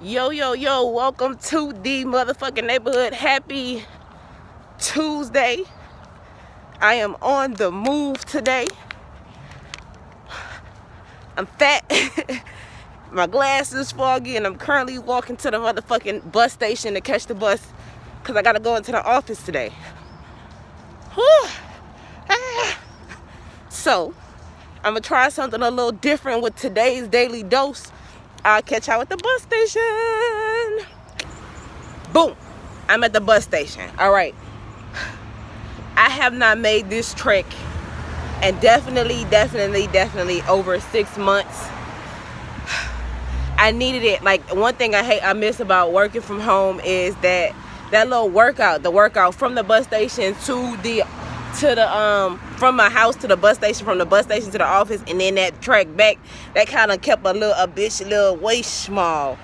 Yo, yo, yo, welcome to the motherfucking neighborhood. Happy Tuesday. I am on the move today. I'm fat. My glass is foggy, and I'm currently walking to the motherfucking bus station to catch the bus because I gotta go into the office today. So, I'm gonna try something a little different with today's daily dose. I'll catch y'all at the bus station. Boom. I'm at the bus station. All right. I have not made this trek and definitely over 6 months. I needed it. Like, one thing I miss about working from home is that little workout, the workout from the bus station to the from my house to the bus station, from the bus station to the office, and then that trek back. That kind of kept a little waist small.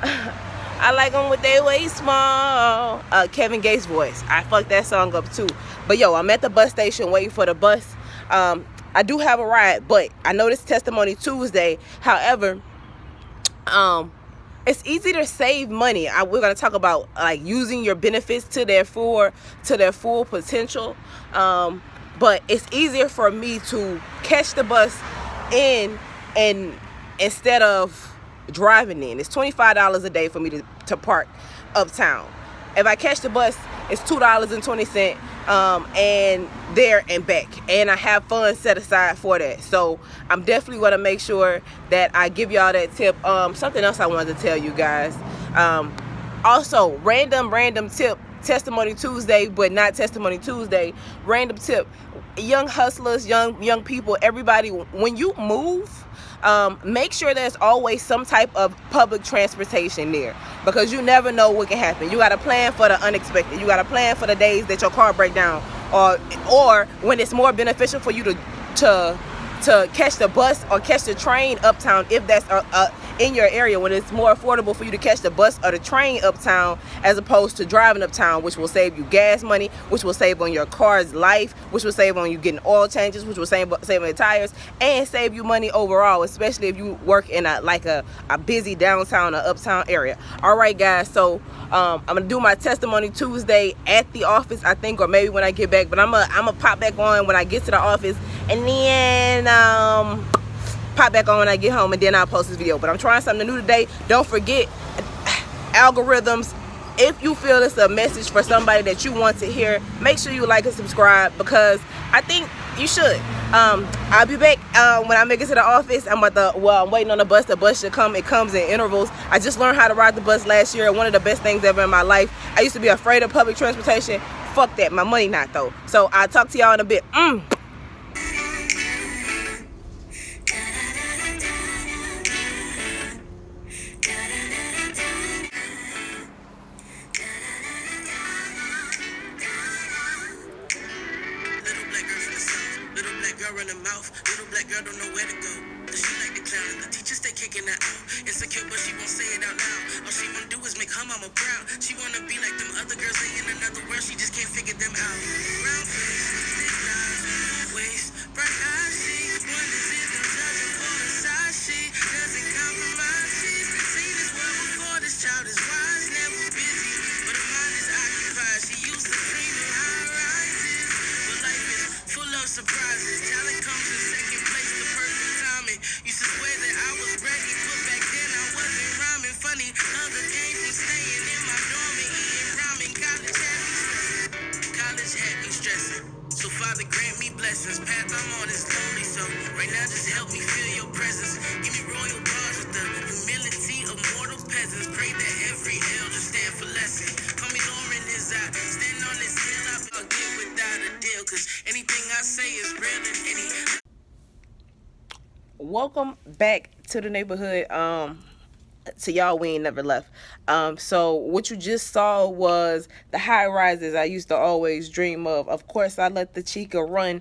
I like them with their waist small. Kevin Gates' voice. I fucked that song up too. But yo, I'm at the bus station waiting for the bus. I do have a ride, but I know this Testimony Tuesday. However, it's easy to save money. We're gonna talk about like using your benefits to their full potential. But it's easier for me to catch the bus in and instead of driving in. It's $25 a day for me to park uptown. If I catch the bus, it's $2.20 and there and back, and I have funds set aside for that. So I'm definitely going to make sure that I give y'all that tip. Something else I wanted to tell you guys, also random tip. Testimony Tuesday, but not Testimony Tuesday. Random tip: young hustlers, young people, everybody, when you move, make sure there's always some type of public transportation there, because you never know what can happen. You got to plan for the unexpected. You got to plan for the days that your car break down, or when it's more beneficial for you to catch the bus or catch the train uptown, if that's in your area, when it's more affordable for you to catch the bus or the train uptown as opposed to driving uptown, which will save you gas money, which will save on your car's life, which will save on you getting oil changes, which will save on the tires, and save you money overall, especially if you work in a busy downtown or uptown area. All right, guys, so I'm gonna do my Testimony Tuesday at the office, I think, or maybe when I get back, but I'm gonna pop back on when I get to the office, and then pop back on when I get home, and then I'll post this video. But I'm trying something new today. Don't forget, algorithms, if you feel it's a message for somebody that you want to hear, make sure you like and subscribe, because I think you should. I'll be back when I make it to the office. I'm waiting on the bus. The bus should come. It comes in intervals. I just learned how to ride the bus last year. One of the best things ever in my life. I used to be afraid of public transportation. Fuck that. My money not, though. So I'll talk to y'all in a bit. Running mouth, little black girl don't know where to go. She like the clown and the teachers they kicking her out. Insecure, but she won't say it out loud. All she wanna do is make her mama proud. She wanna be like them other girls, they in another world, she just can't figure them out. Round face, thick eyes, waist, bright eyes, she wonders if them judging for the size. She doesn't compromise. She's seen this world before. This child is wise, never busy, but her mind is occupied. She used to dream in high rises, but life is full of surprises. Talent comes in second place, the perfect timing. Used to swear that I was ready, but back then I wasn't rhyming. Funny, other came from staying in my dorm and eating ramen. College had me stressing. So Father, grant me blessings. Path I'm on is lonely, so right now just help me feel your presence. Give me royal bars with the humility of mortal peasants. Pray that every L just stand for lesson. Call me Lauren as I stand on this hill. I'll get without a deal, cause anything I say is real and any. Welcome back to the neighborhood. To y'all, we ain't never left. So what you just saw was the high rises I used to always dream of. Of course, I let the chica run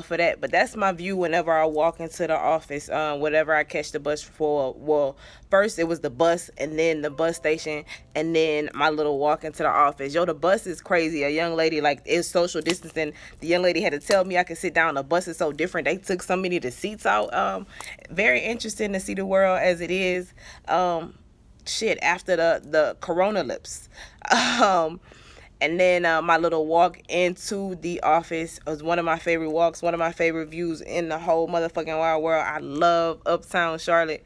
for that, but that's my view whenever I walk into the office. Whenever I catch the bus for, well, first it was the bus, and then the bus station, and then my little walk into the office. Yo, the bus is crazy. A young lady, like, it's social distancing. The young lady had to tell me I could sit down. The bus is so different. They took so many of the seats out. Very interesting to see the world as it is. shit after the corona lips. um and then my little walk into the office was one of my favorite walks, one of my favorite views in the whole motherfucking wide world. I love uptown Charlotte.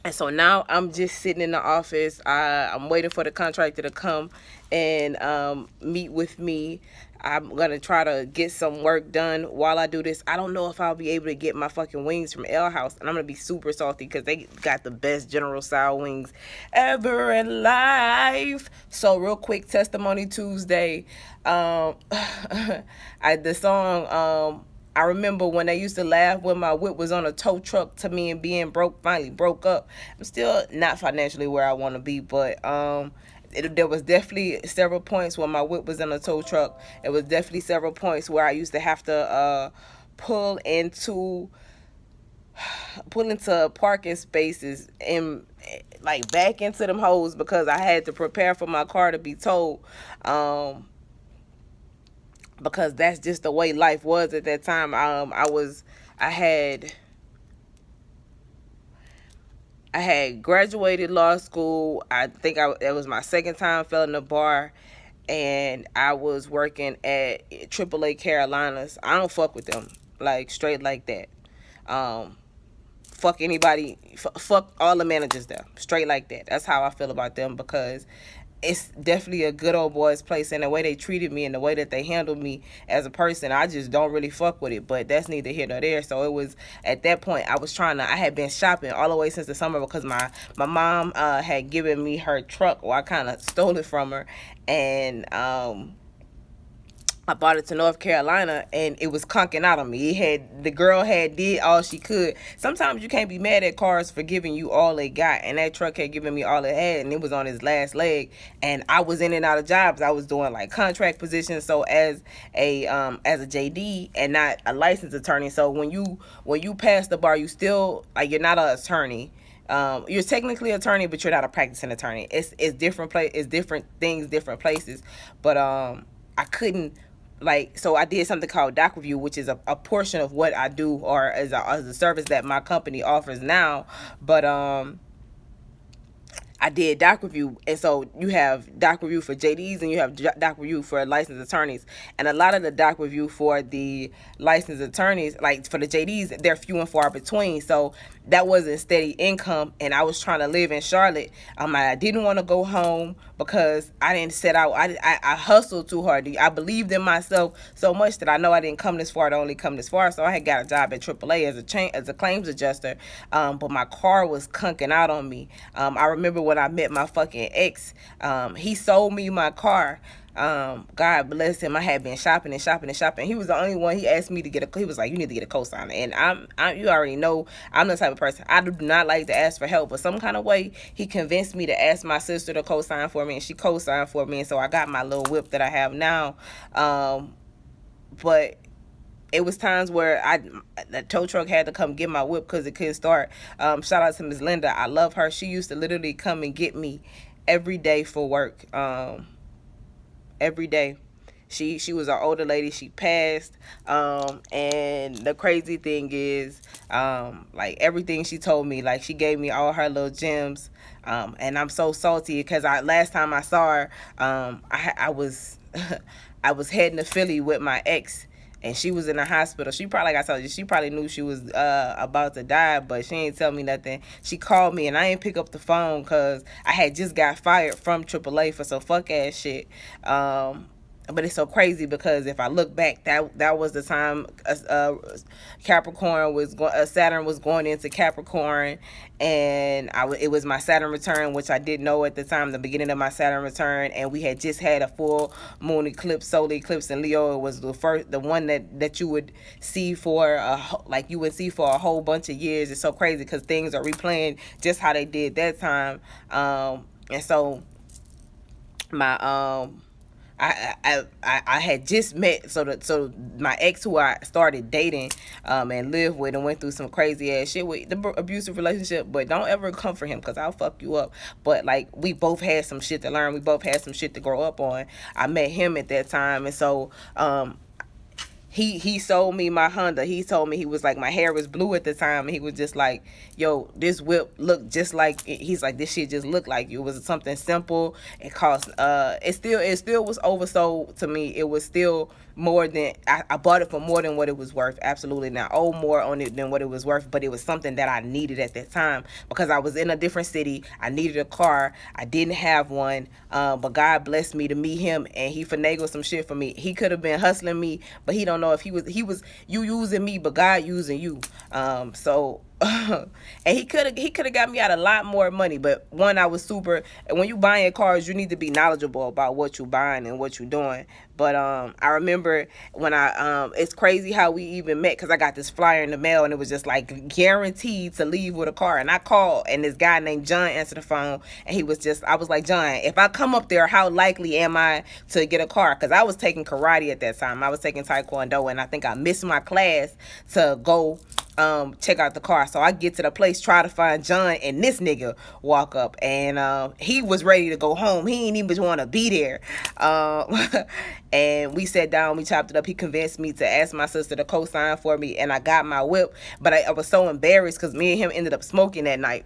And so now I'm just sitting in the office. I'm waiting for the contractor to come and meet with me. I'm going to try to get some work done while I do this. I don't know if I'll be able to get my fucking wings from Ale House. And I'm going to be super salty because they got the best General Style wings ever in life. So real quick, Testimony Tuesday. The song... I remember when they used to laugh when my whip was on a tow truck to me and being broke finally broke up. I'm still not financially where I want to be, but there was definitely several points when my whip was in a tow truck. It was definitely several points where I used to have to pull into parking spaces and like back into them holes because I had to prepare for my car to be towed. Because that's just the way life was at that time. I had graduated law school. I think it was my second time filling the bar, and I was working at AAA Carolinas. I don't fuck with them, like straight like that. Fuck anybody, fuck all the managers there, straight like that. That's how I feel about them because it's definitely a good old boys place, and the way they treated me and the way that they handled me as a person, I just don't really fuck with it. But that's neither here nor there. So it was at that point I had been shopping all the way since the summer because my mom had given me her truck, or I kind of stole it from her, and I brought it to North Carolina and it was conking out on me. The girl had did all she could. Sometimes you can't be mad at cars for giving you all they got, and that truck had given me all it had, and it was on its last leg. And I was in and out of jobs. I was doing like contract positions, so as a JD and not a licensed attorney. So when you pass the bar, you still like you're not an attorney. You're technically an attorney, but you're not a practicing attorney. It's different it's different things, different places. But I couldn't. So I did something called doc review, which is a portion of what I do, or as a service that my company offers now. But I did doc review, and so you have doc review for JDs and you have doc review for licensed attorneys. And a lot of the doc review for the licensed attorneys, like for the JDs, they're few and far between. So that wasn't steady income, and I was trying to live in Charlotte. I didn't want to go home because I didn't set out. I hustled too hard. I believed in myself so much that I know I didn't come this far to only come this far. So I had got a job at AAA as a claims adjuster, but my car was kunking out on me. I remember when I met my fucking ex, he sold me my car. God bless him. I had been shopping and shopping and shopping. He was the only one. He asked me to he was like, you need to get a cosigner. And you already know I'm the type of person, I do not like to ask for help, but some kind of way he convinced me to ask my sister to cosign for me, and she cosigned for me. And so I got my little whip that I have now. But it was times where the tow truck had to come get my whip because it couldn't start. Shout out to Miss Linda. I love her. She used to literally come and get me every day for work. Every day. She was an older lady. She passed. And the crazy thing is, like everything she told me, like she gave me all her little gems. And I'm so salty because last time I saw her, I was I was heading to Philly with my ex, and she was in the hospital. She probably, like I told you, she probably knew she was about to die, but she ain't tell me nothing. She called me, and I ain't pick up the phone because I had just got fired from AAA for some fuck ass shit. But it's so crazy because if I look back, that was the time Capricorn was Saturn was going into Capricorn, and it was my Saturn return, which I didn't know at the time, the beginning of my Saturn return, and we had just had a full moon eclipse, solar eclipse in Leo. It was the one that you would see for a whole bunch of years. It's so crazy because things are replaying just how they did that time, and so my I had just met so my ex, who I started dating and lived with and went through some crazy ass shit with, the abusive relationship. But don't ever come for him because I'll fuck you up. But like, we both had some shit to learn. We both had some shit to grow up on. I met him at that time, and so he sold me my Honda. He told me, he was like, my hair was blue at the time, and he was just like, yo, this whip looked just like, he's like, this shit just looked like you. It was something simple. It cost it still was oversold to me. It was still more than, I bought it for more than what it was worth. Absolutely not. Owe more on it than what it was worth, but it was something that I needed at that time because I was in a different city. I needed a car. I didn't have one, but God blessed me to meet him, and he finagled some shit for me. He could have been hustling me, but he don't know if he was you using me, but God using you. So and he could have got me out a lot more money. But one, I was super, when you buying cars, you need to be knowledgeable about what you buying and what you doing. But I remember when it's crazy how we even met, because I got this flyer in the mail, and it was just like guaranteed to leave with a car. And I called, and this guy named John answered the phone, and I was like, John, if I come up there, how likely am I to get a car? Because I was taking karate at that time. I was taking taekwondo, and I think I missed my class to go check out the car. So I get to the place, try to find John, and this nigga walk up, and he was ready to go home. He ain't even want to be there. And we sat down, we chopped it up. He convinced me to ask my sister to co-sign for me, and I got my whip. But I was so embarrassed because me and him ended up smoking that night.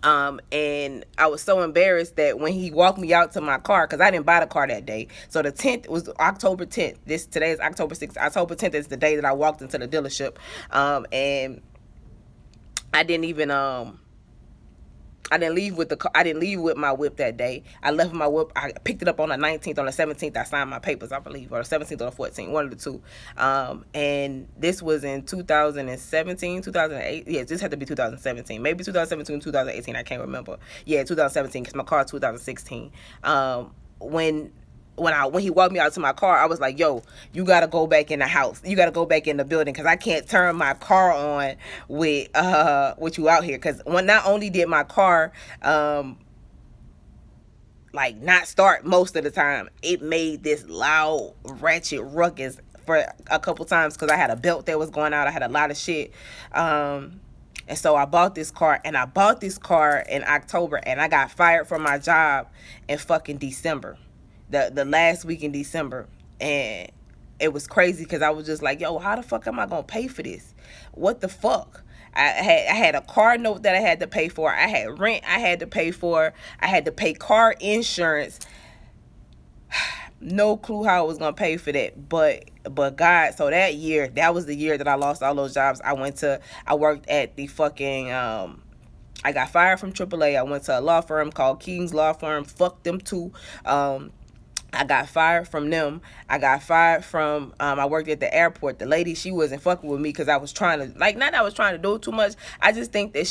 And I was so embarrassed that when he walked me out to my car, because I didn't buy the car that day. So the 10th was October 10th. Today is October 6th. October 10th is the day that I walked into the dealership. And I didn't even I didn't leave with I didn't leave with my whip that day. I left my whip. I picked it up on the 19th. On the 17th, I signed my papers, I believe, or the 17th or the 14th, one of the two. And this was in 2017, 2008. Yeah, this had to be 2017, maybe 2017, 2018. I can't remember. Yeah, 2017, because my car 2016. When he walked me out to my car, I was like, yo, you got to go back in the house. You got to go back in the building, because I can't turn my car on with you out here. Because not only did my car like not start most of the time, it made this loud ratchet ruckus for a couple times, because I had a belt that was going out. I had a lot of shit. And so I bought this car, and I bought this car in October, and I got fired from my job in fucking December. The last week in December. And it was crazy, because I was just like, yo, how the fuck am I gonna pay for this? What the fuck? I had a car note that I had to pay for. I had rent I had to pay for. I had to pay car insurance. No clue how I was gonna pay for that, but God. So that year, that was the year that I lost all those jobs. I worked at the fucking I got fired from AAA. I went to a law firm called King's Law Firm. Fuck them too. I got fired from them. I got fired from, I worked at the airport. The lady, she wasn't fucking with me because I was trying to, like, not that I was trying to do too much. I just think that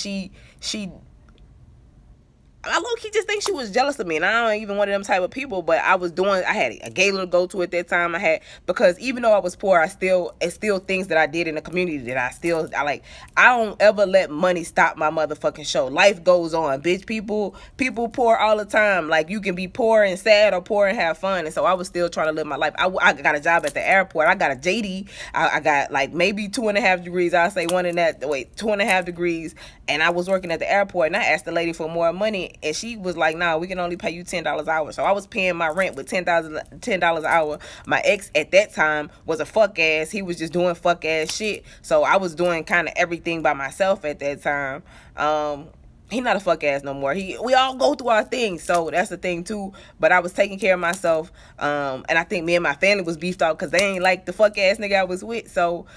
I low-key just think she was jealous of me, and I don't even one of them type of people. But I had a gala to go to at that time. Because even though I was poor, it's still things that I did in the community that I like. I don't ever let money stop my motherfucking show. Life goes on, bitch. People poor all the time. Like, you can be poor and sad, or poor and have fun. And so I was still trying to live my life. I got a job at the airport. I got a JD. I got like maybe 2.5 degrees. I'll say 2.5 degrees. And I was working at the airport, and I asked the lady for more money. And she was like, nah, we can only pay you $10 an hour. So I was paying my rent with $10 an hour. My ex at that time was a fuck ass. He was just doing fuck ass shit. So I was doing kind of everything by myself at that time. He not a fuck ass no more. We all go through our things. So that's the thing too. But I was taking care of myself. And I think me and my family was beefed out because they ain't like the fuck ass nigga I was with. So,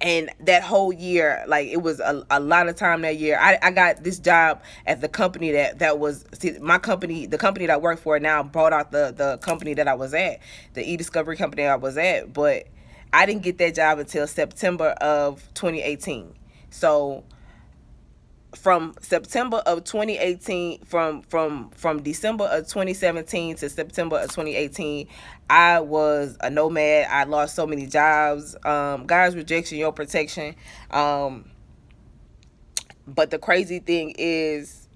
and that whole year, like, it was a lot of time that year. I got this job at the company that was, my company, the company that I work for now brought out the company that I was at, the e-discovery company I was at. But I didn't get that job until September of 2018. So from September of 2018, from December of 2017 to September of 2018, I was a nomad. I lost so many jobs. God's rejection, your protection. But the crazy thing is,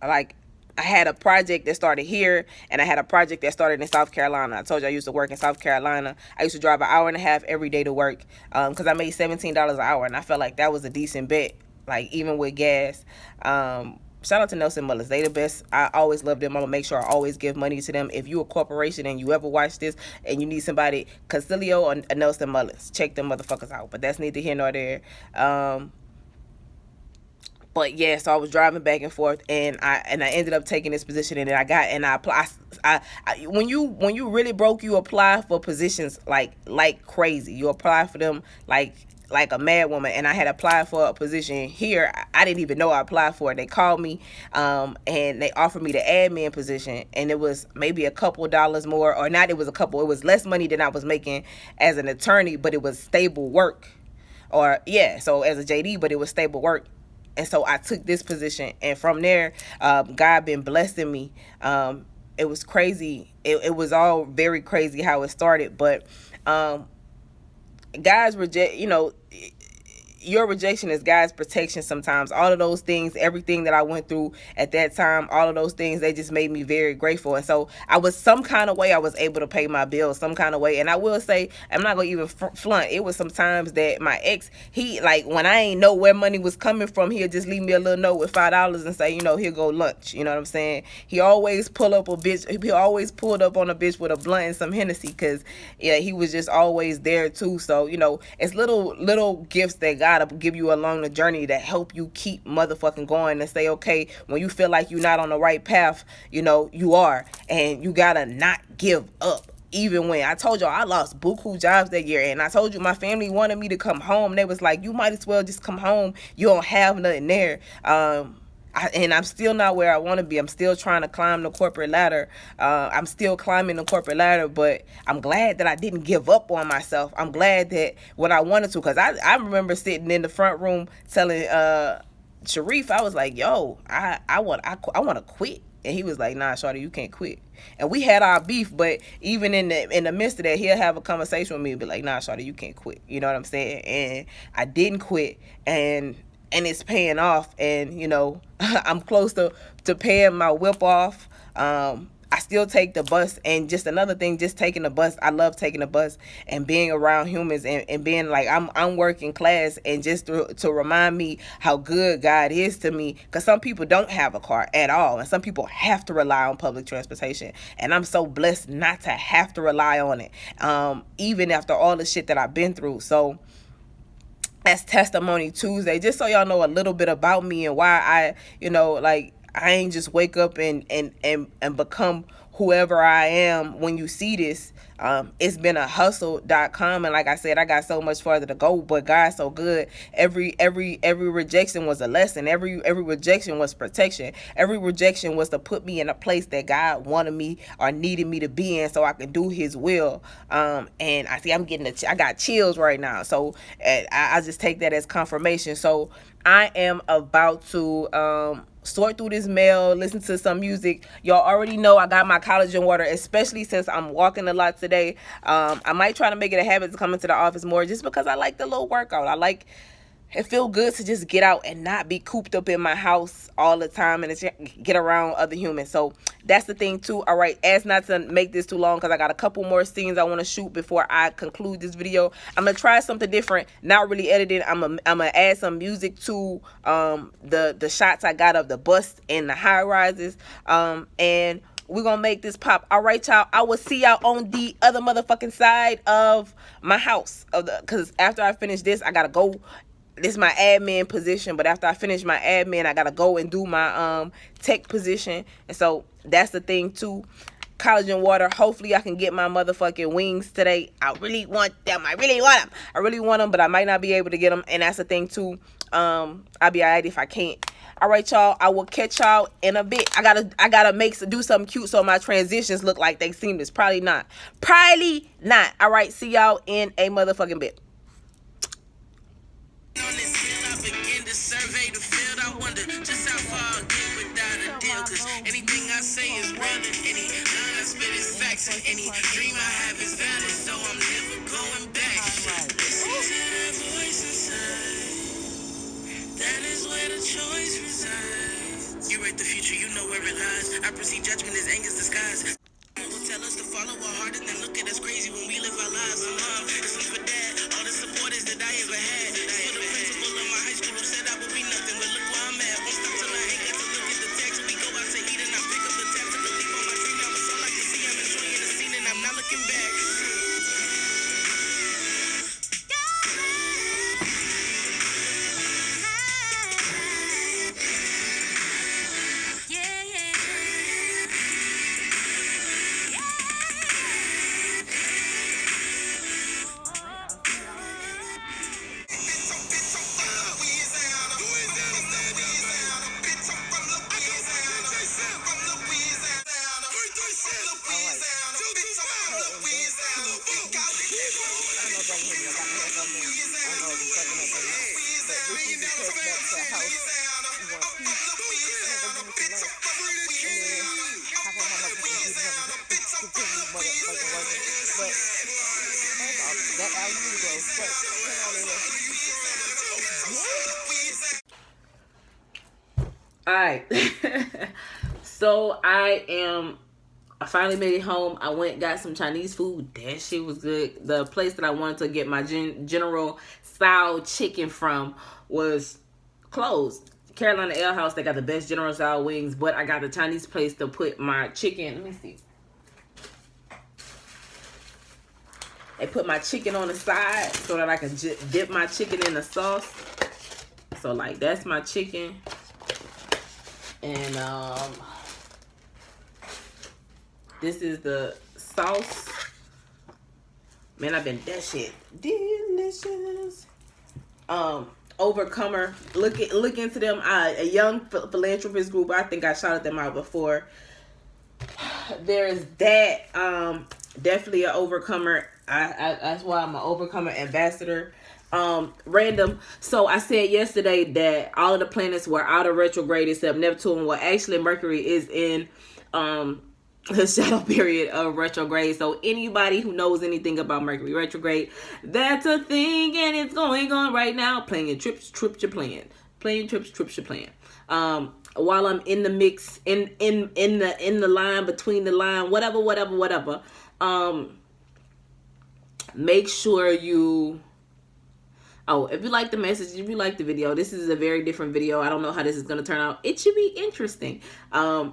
like, I had a project that started here, and I had a project that started in South Carolina. I told you I used to work in South Carolina. I used to drive an hour and a half every day to work, because I made $17 an hour, and I felt like that was a decent bet, like, even with gas. shout out to Nelson Mullins. They the best. I always love them. I'm gonna make sure I always give money to them. If you a corporation and you ever watch this and you need somebody, Concilio or Nelson Mullins, check them motherfuckers out. But that's neither here nor there. But yeah, so I was driving back and forth, and I ended up taking this position, and then I apply. When you really broke, you apply for positions like crazy. You apply for them like a mad woman. And I had applied for a position here. I didn't even know I applied for it. They called me, and they offered me the admin position, and it was maybe a couple dollars more, or not. It was a couple. It was less money than I was making as an attorney, but it was stable work. Or yeah, so as a JD, but it was stable work. And so I took this position, and from there, God been blessing me. It was crazy. It was all very crazy how it started, but God's reject. Your rejection is God's protection sometimes. All of those things, everything that I went through at that time, all of those things, they just made me very grateful. And so I was some kind of way I was able to pay my bills, some kind of way. And I will say, I'm not going to even flaunt. It was sometimes that my ex, he, like, when I ain't know where money was coming from, he'll just leave me a little note with $5 and say, here go lunch. You know what I'm saying? He always pulled up on a bitch with a blunt and some Hennessy, because, yeah, he was just always there too. So, it's little gifts that God to give you along the journey that help you keep motherfucking going, and say, okay, when you feel like you're not on the right path, you are, and you gotta not give up. Even when I told y'all I lost buku jobs that year, and I told you my family wanted me to come home, they was like, you might as well just come home, you don't have nothing there. And I'm still not where I want to be. I'm still trying to climb the corporate ladder. I'm still climbing the corporate ladder, but I'm glad that I didn't give up on myself. I'm glad that when I wanted to, because I remember sitting in the front room telling Sharif, I was like, yo, I want to quit. And he was like, nah, shawty, you can't quit. And we had our beef, but even in the midst of that, he'll have a conversation with me and be like, nah, shawty, you can't quit. You know what I'm saying? And I didn't quit, and it's paying off. And I'm close to paying my whip off. I still take the bus. And just another thing, just taking the bus, I love taking the bus and being around humans, and being like, I'm working class, and just to remind me how good God is to me, because some people don't have a car at all, and some people have to rely on public transportation, and I'm so blessed not to have to rely on it, even after all the shit that I've been through. So that's Testimony Tuesday, just so y'all know a little bit about me and why I ain't just wake up and become whoever I am. When you see this, it's been a hustle.com, and like I said, I got so much farther to go, but God's so good. Every rejection was a lesson. Every rejection was protection. Every rejection was to put me in a place that God wanted me or needed me to be in, so I could do his will. And I see I got chills right now, so I just take that as confirmation. So I am about to sort through this mail, listen to some music. Y'all already know I got my collagen water, especially since I'm walking a lot today. I might try to make it a habit to come into the office more, just because I like the little workout. It feel good to just get out and not be cooped up in my house all the time, and get around other humans. So that's the thing too. All right, as not to make this too long, because I got a couple more scenes I want to shoot before I conclude this video. I'm gonna try something different, not really editing. I'm gonna add some music to the shots I got of the bus and the high rises, and we're gonna make this pop. All right, y'all, I will see y'all on the other motherfucking side of my house, because after I finish this, I gotta go. This is my admin position, but after I finish my admin, I gotta go and do my tech position. And so that's the thing too. Collagen water. Hopefully I can get my motherfucking wings today. I really want them. I really want them, but I might not be able to get them. And that's the thing too. I'll be alright if I can't. All right, y'all, I will catch y'all in a bit. I gotta do something cute so my transitions look like they seamless. Probably not. All right, see y'all in a motherfucking bit. On this hill, I begin to survey the field. I wonder just how far I'll get without a deal. Cause anything I say is real, and any line I spit is facts, and any dream I have is valid, so I'm never going back. Listen to that voice inside. That is where the choice resides. You write the future, you know where it lies. I perceive judgment as anger's disguise. Will tell us to follow our heart and then look at us crazy when we live our lives. So this is for dad, all the supporters that I ever had. This for the principal of my high school who said I would be nothing, but look where I'm at. Won't stop till I ain't got to look at the head back to the house in one piece. I'm gonna go give me some lunch, and then hop on my motherfucking computer and continue motherfucking working. But first off, that alley really gross. But hang on in there. Alright. So I finally made it home. I went and got some Chinese food. That shit was good. The place that I wanted to get my General Style chicken from was closed. Carolina Ale House, they got the best General Style wings, but I got the Chinese place to put my chicken. Let me see. They put my chicken on the side so that I can dip my chicken in the sauce. So like that's my chicken. And this is the sauce. Man, I've been that shit delicious. Overcomer. Look into them. A young philanthropist group. I think I shouted them out before. There's that. Definitely an overcomer. That's why I'm an overcomer ambassador. Random. So I said yesterday that all of the planets were out of retrograde except Neptune. Well, actually Mercury is in the shadow period of retrograde. So anybody who knows anything about Mercury retrograde, that's a thing, and it's going on right now. Playing trips your plan. Playing trips your plan. While I'm in the mix, in the line, between the line, whatever. Make sure you. Oh, if you like the message, if you like the video, this is a very different video. I don't know how this is going to turn out. It should be interesting.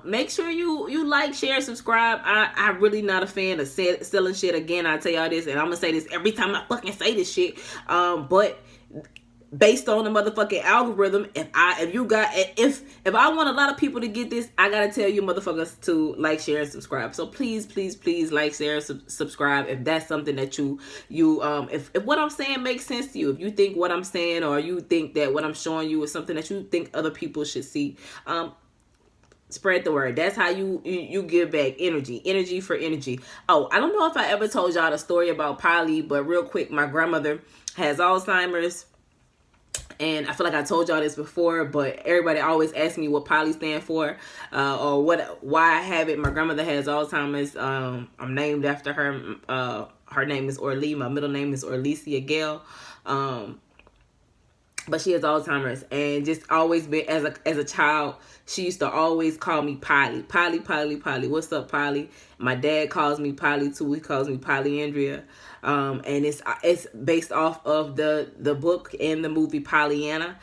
Make sure you like, share, subscribe. I'm really not a fan of selling shit. Again, I tell y'all this, and I'm going to say this every time I fucking say this shit. But based on the motherfucking algorithm, if I want a lot of people to get this, I gotta tell you motherfuckers to like, share, and subscribe. So please like, share, subscribe if that's something that you if what I'm saying makes sense to you. If you think what I'm saying, or you think that what I'm showing you is something that you think other people should see, spread the word. That's how you give back energy for energy. Oh, I don't know if I ever told y'all the story about Polly, but real quick, my grandmother has Alzheimer's. And I feel like I told y'all this before, but everybody always asks me what Polly stand for, or why I have it. My grandmother has Alzheimer's. I'm named after her. Her name is Orly. My middle name is Orlicia Gale. But she has Alzheimer's, and just always been as a child, she used to always call me Polly. What's up, Polly? My dad calls me Polly too. He calls me Polyandria. And it's based off of the book and the movie Pollyanna.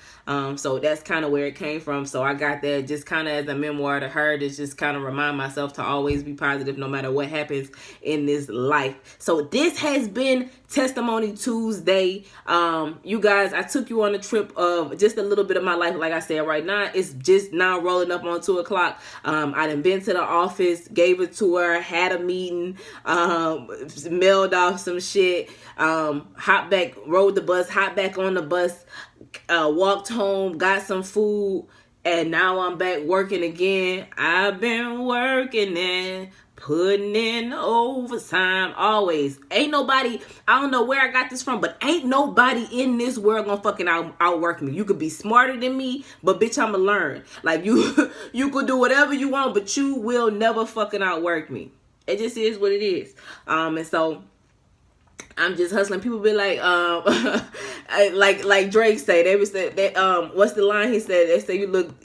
So that's kind of where it came from. So I got that just kind of as a memoir to her, to just kind of remind myself to always be positive no matter what happens in this life. So this has been Testimony Tuesday. You guys, I took you on a trip of just a little bit of my life. Like I said, right now it's just now rolling up on 2 o'clock. I done been to the office, gave it to her, had a meeting, mailed off some shit, hopped back, rode the bus, hopped back on the bus, walked home, got some food, and now I'm back working again. I've been working and putting in overtime always. Ain't nobody, I don't know where I got this from, but ain't nobody in this world gonna fucking outwork me. You could be smarter than me, but bitch, I'ma learn. Like you could do whatever you want, but you will never fucking outwork me. It just is what it is. And so I'm just hustling. People be like, like Drake say, they was that what's the line he said? They say you look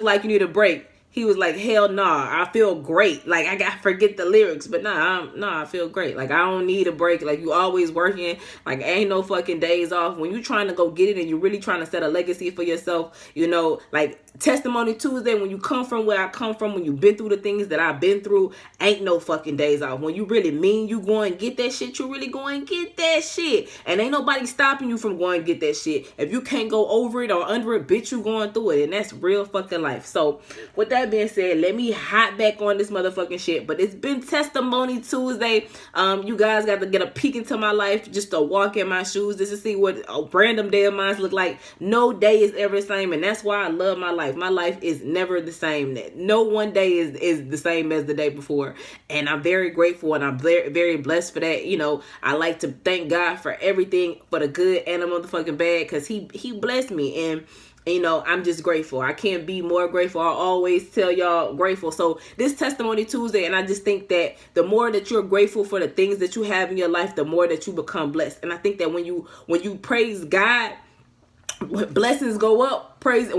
like you need a break. He was like, hell nah, I feel great. Like, I forget the lyrics, but I feel great. Like, I don't need a break. Like, you always working. Like, ain't no fucking days off. When you trying to go get it and you're really trying to set a legacy for yourself, you know, like Testimony Tuesday, when you come from where I come from, when you've been through the things that I've been through, ain't no fucking days off. When you really mean you go and get that shit, you really go and get that shit. And ain't nobody stopping you from going and get that shit. If you can't go over it or under it, bitch, you going through it. And that's real fucking life. So, with that that being said, let me hop back on this motherfucking shit. But it's been Testimony Tuesday. You guys got to get a peek into my life, just to walk in my shoes, just to see what a random day of mine look like. No day is ever the same, and that's why I love my life. My life is never the same. No one day is the same as the day before, and I'm very grateful, and I'm very, very blessed for that. You know, I like to thank God for everything, for the good and the motherfucking bad, because he blessed me, and you know, I'm just grateful. I can't be more grateful. I always tell y'all grateful. So this Testimony Tuesday, and I just think that the more that you're grateful for the things that you have in your life, the more that you become blessed. And I think that when you praise God, blessings go up. Praises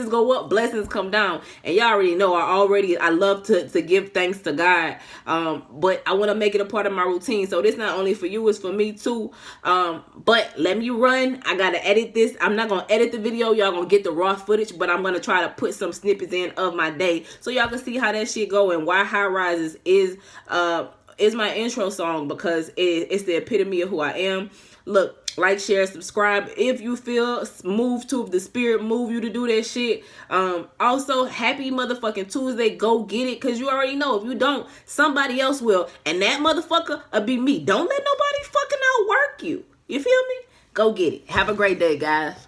go up, blessings come down. And y'all already know I love to give thanks to God. But I want to make it a part of my routine. So this not only for you, it's for me too. But let me run. I gotta edit this. I'm not gonna edit the video. Y'all gonna get the raw footage, but I'm gonna try to put some snippets in of my day so y'all can see how that shit go, and why High Rises is my intro song, because it's the epitome of who I am. Look, like, share, subscribe if you feel moved to, if the spirit move you to do that shit. Also, happy motherfucking Tuesday. Go get it, because you already know, if you don't, somebody else will, and that motherfucker will be me. Don't let nobody fucking outwork you. You feel me? Go get it. Have a great day, guys.